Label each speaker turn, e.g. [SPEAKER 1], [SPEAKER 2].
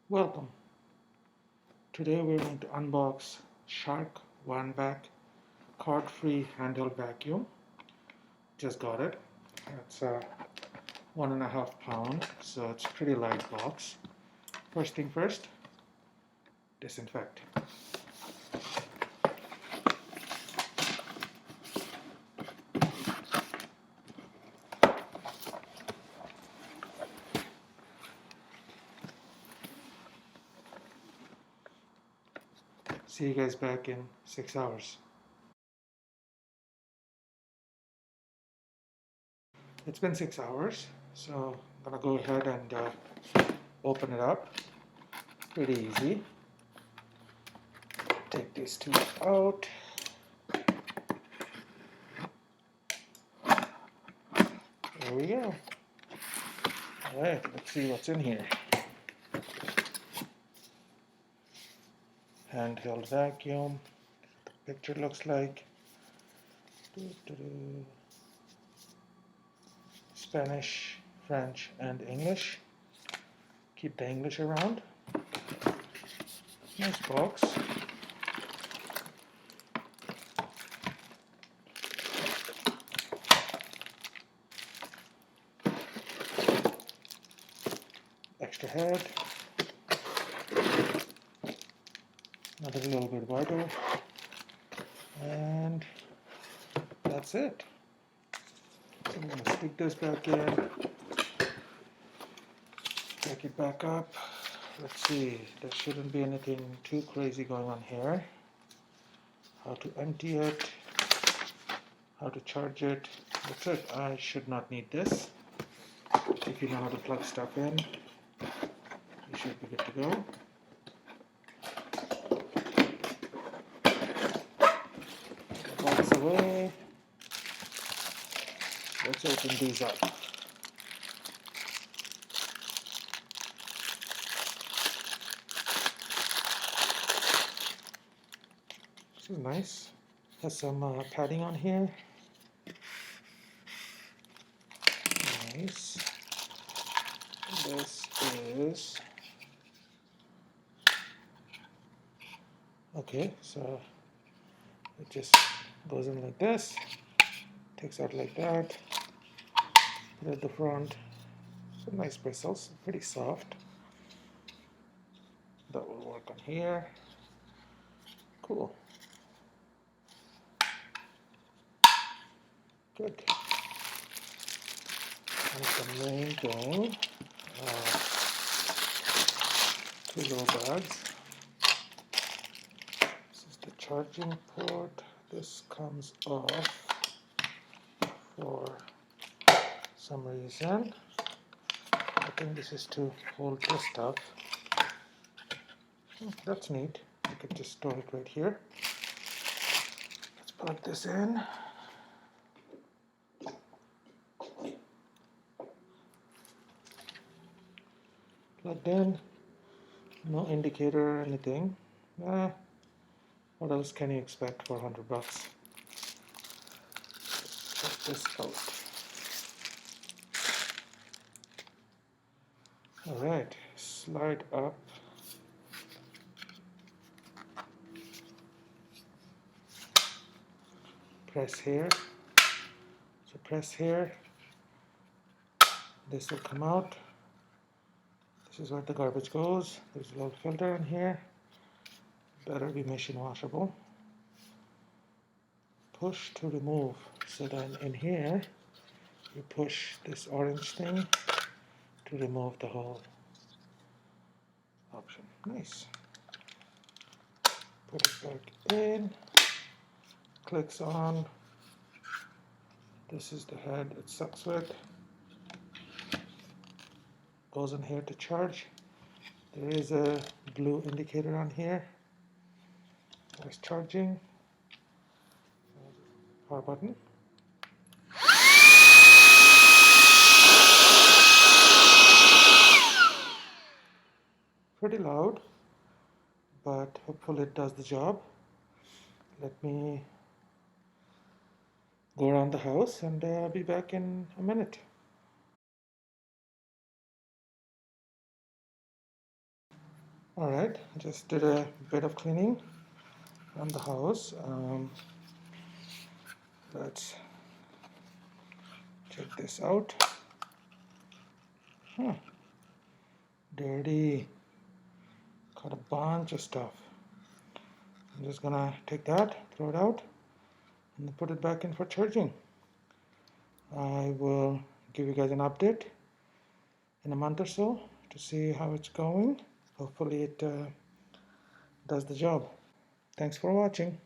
[SPEAKER 1] Welcome. Today we're going to unbox Shark Wandvac card-free handheld vacuum. Just got it. It's 1.5 pounds, so it's a pretty light box. First thing first, disinfect. See you guys back in 6 hours. It's been 6 hours, so I'm gonna go ahead and open it up. Pretty easy. Take these two out. There we go. Alright, let's see what's in here. Handheld vacuum. The picture looks like Spanish, French, and English. Keep the English around. Nice box. Extra head. Another little bit wider. And that's it. So I'm going to stick this back in. Take it back up. Let's see, there shouldn't be anything too crazy going on here. How to empty it, how to charge it. That's it. I should not need this. If you know how to plug stuff in, you should be good to go. Box away. Let's open these up. This is nice. Has some padding on here. Nice. This is okay. So it just goes in like this. Takes out like that. Put it at the front. Some nice bristles. Pretty soft. That will work on here. Cool. Good. And the main thing, two little bags. This is the charging port. This comes off for some reason. I think this is to hold this stuff. That's neat. You could just store it right here. Let's plug this in. Plugged in. No indicator or anything. What else can you expect for $100? Check this out. Alright, slide up. Press here. So press here. This will come out. This is where the garbage goes. There's a little filter in here. Better be machine washable. Push to remove. So then in here, you push this orange thing to remove the whole option. Nice. Put it back in. Clicks on. This is the head it sucks with. Goes in here to charge. There is a blue indicator on here. There's charging. Power button. Pretty loud, but hopefully it does the job. Let me go around the house and I'll be back in a minute. Alright, just did a bit of cleaning around the house. Let's check this out. Dirty. Got a bunch of stuff. I'm just gonna take that, throw it out, and put it back in for charging. I will give you guys an update in a month or so to see how it's going. Hopefully it does the job. Thanks for watching.